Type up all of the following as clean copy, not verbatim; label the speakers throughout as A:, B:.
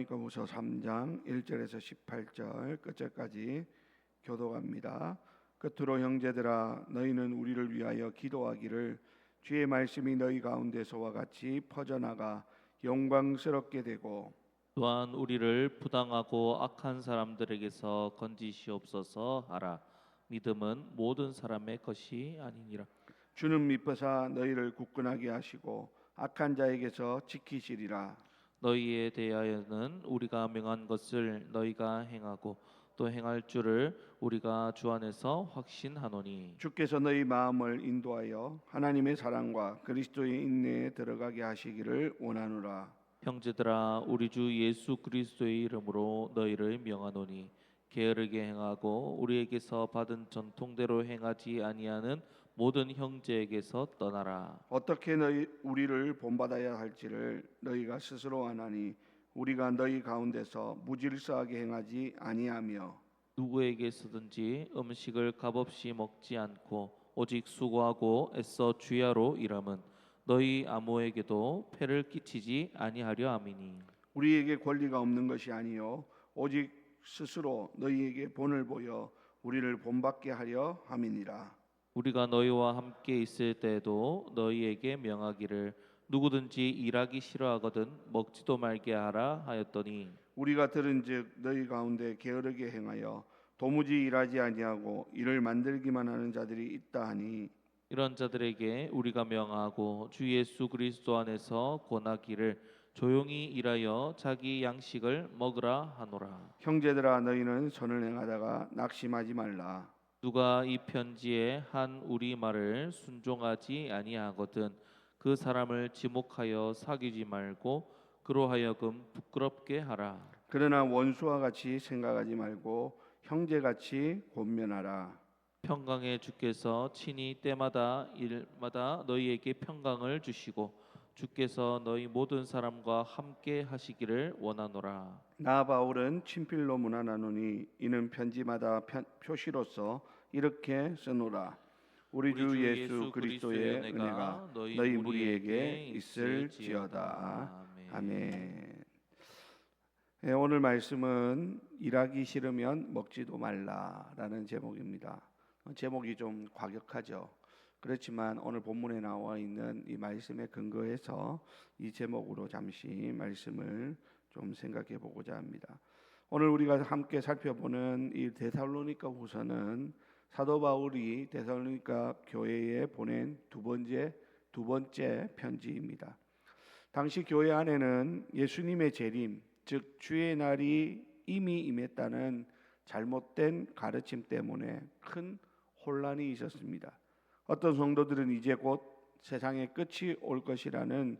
A: 데살로니가후서 3장 1절에서 18절 끝절까지 교독합니다. 끝으로 형제들아 너희는 우리를 위하여 기도하기를 주의 말씀이 너희 가운데서와 같이 퍼져나가 영광스럽게 되고
B: 또한 우리를 부당하고 악한 사람들에게서 건지시옵소서 하라. 믿음은 모든 사람의 것이 아니니라.
A: 주는 미쁘사 너희를 굳건하게 하시고 악한 자에게서 지키시리라.
B: 너희에 대하여는 우리가 명한 것을 너희가 행하고 또 행할 줄을 우리가 주 안에서 확신하노니
A: 주께서 너희 마음을 인도하여 하나님의 사랑과 그리스도의 인내에 들어가게 하시기를 원하노라.
B: 형제들아 우리 주 예수 그리스도의 이름으로 너희를 명하노니 게으르게 행하고 우리에게서 받은 전통대로 행하지 아니하는 모든 형제에게서 떠나라.
A: 어떻게 너희 우리를 본받아야 할지를 너희가 스스로 아나니 우리가 너희 가운데서 무질서하게 행하지 아니하며
B: 누구에게서든지 음식을 값없이 먹지 않고 오직 수고하고 애써 주야로 일함은 너희 아무에게도 폐를 끼치지 아니하려 함이니
A: 우리에게 권리가 없는 것이 아니요 오직 스스로 너희에게 본을 보여 우리를 본받게 하려 함이니라.
B: 우리가 너희와 함께 있을 때에도 너희에게 명하기를 누구든지 일하기 싫어하거든 먹지도 말게 하라 하였더니
A: 우리가 들은즉 너희 가운데 게으르게 행하여 도무지 일하지 아니하고 일을 만들기만 하는 자들이 있다 하니
B: 이런 자들에게 우리가 명하고 주 예수 그리스도 안에서 권하기를 조용히 일하여 자기 양식을 먹으라 하노라.
A: 형제들아 너희는 선을 행하다가 낙심하지 말라.
B: 누가 이 편지에 한 우리 말을 순종하지 아니하거든 그 사람을 지목하여 사귀지 말고 그로 하여금 부끄럽게 하라.
A: 그러나 원수와 같이 생각하지 말고 형제같이 권면하라.
B: 평강의 주께서 친히 때마다 일마다 너희에게 평강을 주시고 주께서 너희 모든 사람과 함께 하시기를 원하노라.
A: 나 바울은 친필로 문안하노니 이는 편지마다 표시로서 이렇게 쓰노라. 우리 주 예수 그리스도의 은혜가 너희 무리에게 있을지어다. 아멘. 네, 오늘 말씀은 일하기 싫으면 먹지도 말라라는 제목입니다. 제목이 좀 과격하죠. 그렇지만 오늘 본문에 나와 있는 이 말씀에 근거해서 이 제목으로 잠시 말씀을 좀 생각해 보고자 합니다. 오늘 우리가 함께 살펴보는 이 데살로니가 후서는 사도 바울이 데살로니가 교회에 보낸 두 번째 편지입니다. 당시 교회 안에는 예수님의 재림, 즉 주의 날이 이미 임했다는 잘못된 가르침 때문에 큰 혼란이 있었습니다. 어떤 성도들은 이제 곧 세상의 끝이 올 것이라는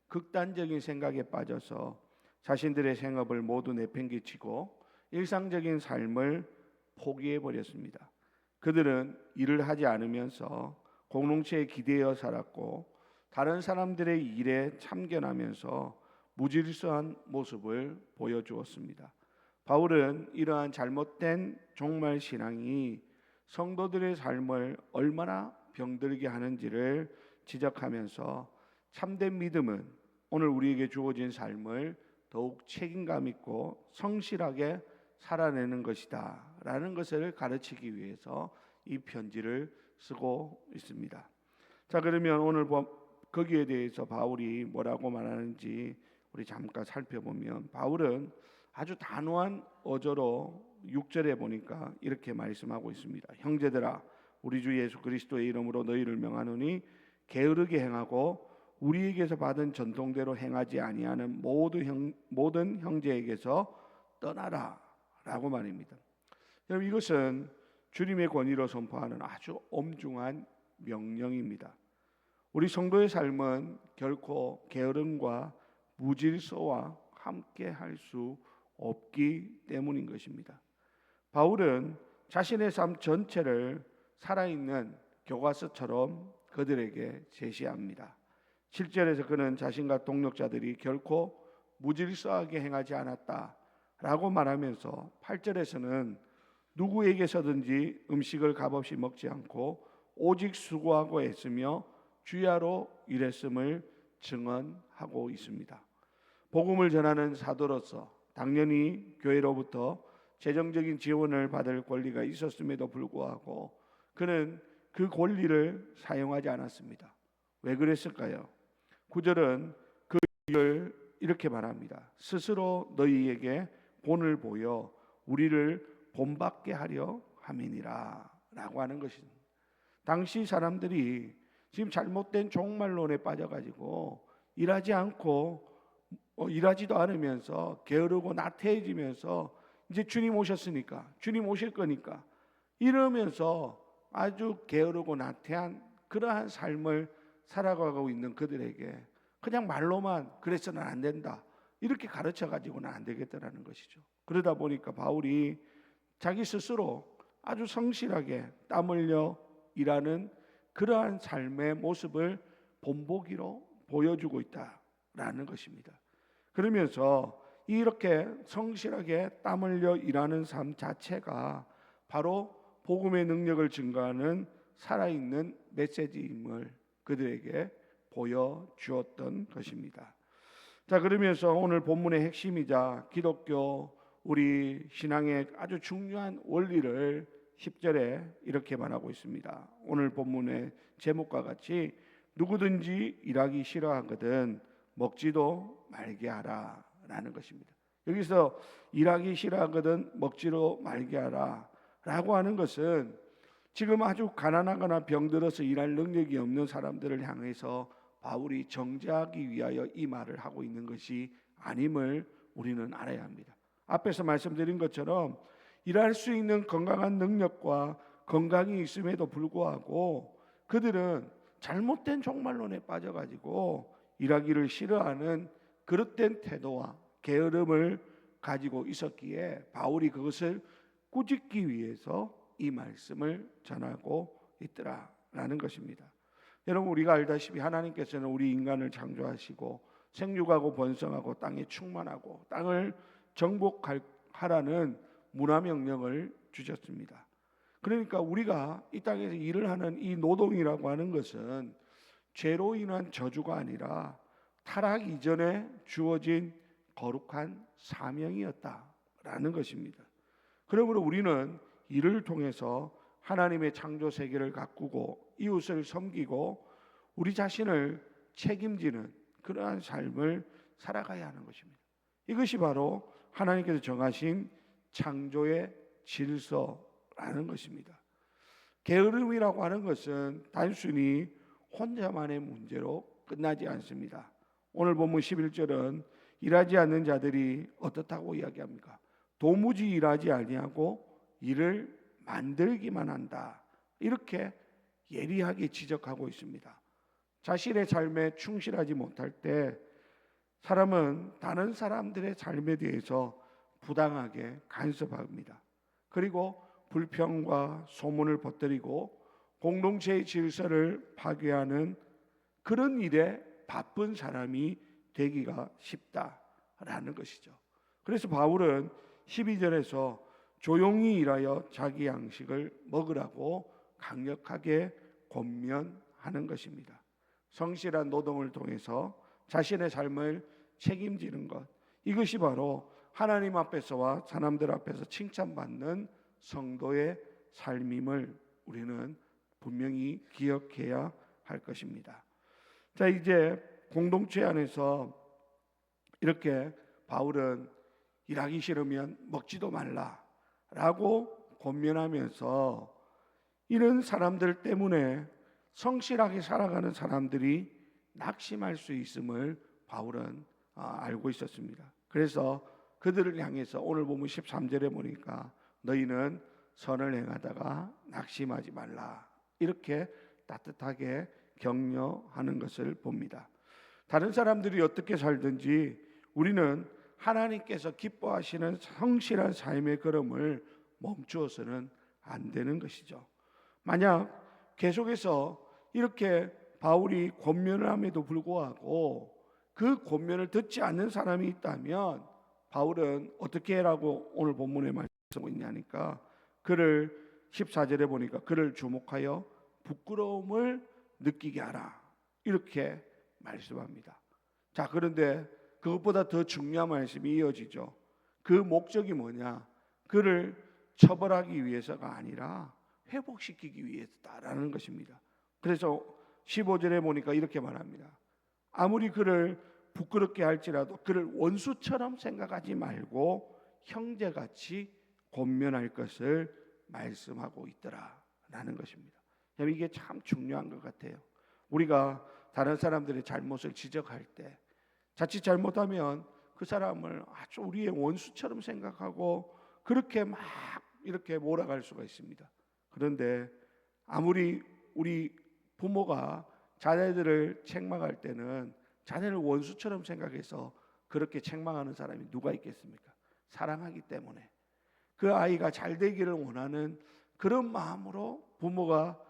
A: 극단적인 생각에 빠져서 자신들의 생업을 모두 내팽개치고 일상적인 삶을 포기해 버렸습니다. 그들은 일을 하지 않으면서 공동체에 기대어 살았고 다른 사람들의 일에 참견하면서 무질서한 모습을 보여주었습니다. 바울은 이러한 잘못된 종말 신앙이 성도들의 삶을 얼마나 병들게 하는지를 지적하면서 참된 믿음은 오늘 우리에게 주어진 삶을 더욱 책임감 있고 성실하게 살아내는 것이다 라는 것을 가르치기 위해서 이 편지를 쓰고 있습니다. 자, 그러면 오늘 거기에 대해서 바울이 뭐라고 말하는지 우리 잠깐 살펴보면 바울은 아주 단호한 어조로 6절에 보니까 이렇게 말씀하고 있습니다. 형제들아 우리 주 예수 그리스도의 이름으로 너희를 명하노니 게으르게 행하고 우리에게서 받은 전통대로 행하지 아니하는 모든 형제에게서 떠나라 라고 말입니다. 여러분 이것은 주님의 권위로 선포하는 아주 엄중한 명령입니다. 우리 성도의 삶은 결코 게으름과 무질서와 함께 할 수 없기 때문인 것입니다. 바울은 자신의 삶 전체를 살아있는 교과서처럼 그들에게 제시합니다. 7절에서 그는 자신과 동력자들이 결코 무질서하게 행하지 않았다라고 말하면서 8절에서는 누구에게서든지 음식을 값없이 먹지 않고 오직 수고하고 애쓰며 주야로 일했음을 증언하고 있습니다. 복음을 전하는 사도로서 당연히 교회로부터 재정적인 지원을 받을 권리가 있었음에도 불구하고 그는 그 권리를 사용하지 않았습니다. 왜 그랬을까요? 9절은 그 이유를 이렇게 말합니다. 스스로 너희에게 본을 보여 우리를 본받게 하려 함이니라 라고 하는 것입니다. 당시 사람들이 지금 잘못된 종말론에 빠져가지고 일하지도 않으면서 게으르고 나태해지면서 이제 주님 오셨으니까, 주님 오실 거니까 이러면서 아주 게으르고 나태한 그러한 삶을 살아가고 있는 그들에게 그냥 말로만 그래서는 안 된다 이렇게 가르쳐 가지고는 안 되겠다라는 것이죠. 그러다 보니까 바울이 자기 스스로 아주 성실하게 땀 흘려 일하는 그러한 삶의 모습을 본보기로 보여주고 있다라는 것입니다. 그러면서 이렇게 성실하게 땀 흘려 일하는 삶 자체가 바로 복음의 능력을 증거하는 살아있는 메시지임을 그들에게 보여주었던 것입니다. 자, 그러면서 오늘 본문의 핵심이자 기독교 우리 신앙의 아주 중요한 원리를 10절에 이렇게 말하고 있습니다. 오늘 본문의 제목과 같이 누구든지 일하기 싫어하거든 먹지도 말게 하라 라는 것입니다. 여기서 일하기 싫어하거든 먹지도 말게 하라 라고 하는 것은 지금 아주 가난하거나 병들어서 일할 능력이 없는 사람들을 향해서 바울이 정죄하기 위하여 이 말을 하고 있는 것이 아님을 우리는 알아야 합니다. 앞에서 말씀드린 것처럼 일할 수 있는 건강한 능력과 건강이 있음에도 불구하고 그들은 잘못된 종말론에 빠져가지고 일하기를 싫어하는 그릇된 태도와 게으름을 가지고 있었기에 바울이 그것을 꾸짖기 위해서 이 말씀을 전하고 있더라라는 것입니다. 여러분, 우리가 알다시피 하나님께서는 우리 인간을 창조하시고 생육하고 번성하고 땅에 충만하고 땅을 정복하라는 문화명령을 주셨습니다. 그러니까 우리가 이 땅에서 일을 하는 이 노동이라고 하는 것은 죄로 인한 저주가 아니라 타락 이전에 주어진 거룩한 사명이었다라는 것입니다. 그러므로 우리는 이를 통해서 하나님의 창조 세계를 가꾸고 이웃을 섬기고 우리 자신을 책임지는 그러한 삶을 살아가야 하는 것입니다. 이것이 바로 하나님께서 정하신 창조의 질서라는 것입니다. 게으름이라고 하는 것은 단순히 혼자만의 문제로 끝나지 않습니다. 오늘 본문 11절은 일하지 않는 자들이 어떻다고 이야기합니까? 도무지 일하지 아니하고 일을 만들기만 한다. 이렇게 예리하게 지적하고 있습니다. 자신의 삶에 충실하지 못할 때 사람은 다른 사람들의 삶에 대해서 부당하게 간섭합니다. 그리고 불평과 소문을 퍼뜨리고 공동체의 질서를 파괴하는 그런 일에 바쁜 사람이 되기가 쉽다라는 것이죠. 그래서 바울은 12절에서 조용히 일하여 자기 양식을 먹으라고 강력하게 권면하는 것입니다. 성실한 노동을 통해서 자신의 삶을 책임지는 것, 이것이 바로 하나님 앞에서와 사람들 앞에서 칭찬받는 성도의 삶임을 우리는 분명히 기억해야 할 것입니다. 자, 이제 공동체 안에서 이렇게 바울은 일하기 싫으면 먹지도 말라라고 권면하면서 이런 사람들 때문에 성실하게 살아가는 사람들이 낙심할 수 있음을 바울은 알고 있었습니다. 그래서 그들을 향해서 오늘 보면 13절에 보니까 너희는 선을 행하다가 낙심하지 말라 이렇게 따뜻하게 격려하는 것을 봅니다. 다른 사람들이 어떻게 살든지 우리는 하나님께서 기뻐하시는 성실한 삶의 걸음을 멈추어서는 안 되는 것이죠. 만약 계속해서 이렇게 바울이 권면을 함에도 불구하고 그 권면을 듣지 않는 사람이 있다면 바울은 어떻게 해라고 오늘 본문에 말씀하고 있냐니까 그를 14절에 보니까 그를 주목하여 부끄러움을 느끼게 하라 이렇게 말씀합니다. 자, 그런데 그것보다 더 중요한 말씀이 이어지죠. 그 목적이 뭐냐? 그를 처벌하기 위해서가 아니라 회복시키기 위해서다라는 것입니다. 그래서 15절에 보니까 이렇게 말합니다. 아무리 그를 부끄럽게 할지라도 그를 원수처럼 생각하지 말고 형제같이 권면할 것을 말씀하고 있더라라는 것입니다. 이게 참 중요한 것 같아요. 우리가 다른 사람들의 잘못을 지적할 때 자칫 잘못하면 그 사람을 아주 우리의 원수처럼 생각하고 그렇게 막 이렇게 몰아갈 수가 있습니다. 그런데 아무리 우리 부모가 자녀들을 책망할 때는 자녀를 원수처럼 생각해서 그렇게 책망하는 사람이 누가 있겠습니까? 사랑하기 때문에 그 아이가 잘 되기를 원하는 그런 마음으로 부모가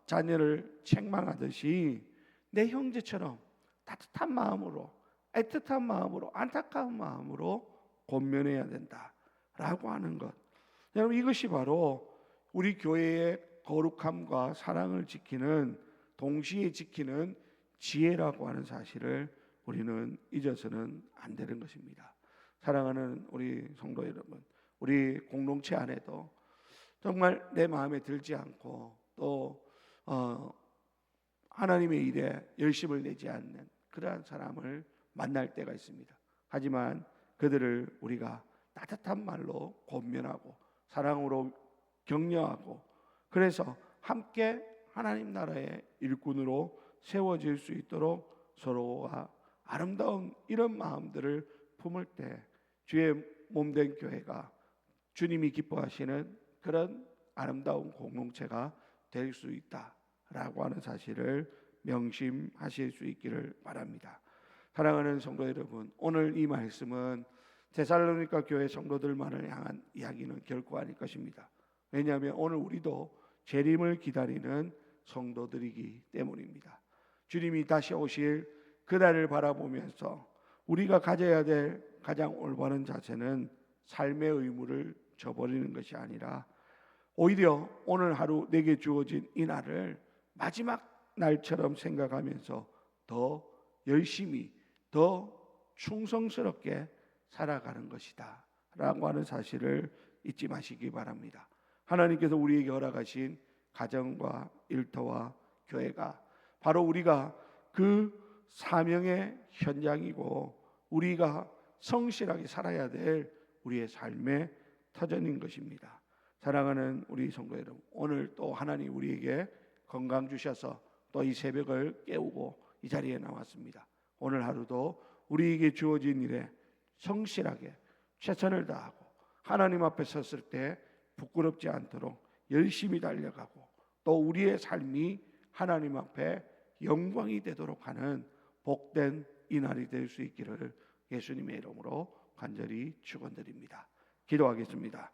A: 자녀를 책망하듯이 내 형제처럼 따뜻한 마음으로, 애틋한 마음으로, 안타까운 마음으로 권면해야 된다라고 하는 것. 여러분, 이것이 바로 우리 교회의 거룩함과 사랑을 지키는, 동시에 지키는 지혜라고 하는 사실을 우리는 잊어서는 안 되는 것입니다. 사랑하는 우리 성도 여러분, 우리 공동체 안에도 정말 내 마음에 들지 않고 또 하나님의 일에 열심을 내지 않는 그러한 사람을 만날 때가 있습니다. 하지만 그들을 우리가 따뜻한 말로 권면하고 사랑으로 격려하고 그래서 함께 하나님 나라의 일꾼으로 세워질 수 있도록 서로가 아름다운 이런 마음들을 품을 때 주의 몸된 교회가 주님이 기뻐하시는 그런 아름다운 공동체가 될 수 있다라고 하는 사실을 명심하실 수 있기를 바랍니다. 사랑하는 성도 여러분, 오늘 이 말씀은 데살로니가 교회 성도들만을 향한 이야기는 결코 아닐 것입니다. 왜냐하면 오늘 우리도 재림을 기다리는 성도들이기 때문입니다. 주님이 다시 오실 그날을 바라보면서 우리가 가져야 될 가장 올바른 자세는 삶의 의무를 저버리는 것이 아니라 오히려 오늘 하루 내게 주어진 이 날을 마지막 날처럼 생각하면서 더 열심히 더 충성스럽게 살아가는 것이다 라고 하는 사실을 잊지 마시기 바랍니다. 하나님께서 우리에게 허락하신 가정과 일터와 교회가 바로 우리가 그 사명의 현장이고 우리가 성실하게 살아야 될 우리의 삶의 터전인 것입니다. 사랑하는 우리 성도 여러분, 오늘 또 하나님 우리에게 건강 주셔서 또 이 새벽을 깨우고 이 자리에 나왔습니다. 오늘 하루도 우리에게 주어진 일에 성실하게 최선을 다하고 하나님 앞에 섰을 때 부끄럽지 않도록 열심히 달려가고 또 우리의 삶이 하나님 앞에 영광이 되도록 하는 복된 이 날이 될 수 있기를 예수님의 이름으로 간절히 축원드립니다. 기도하겠습니다.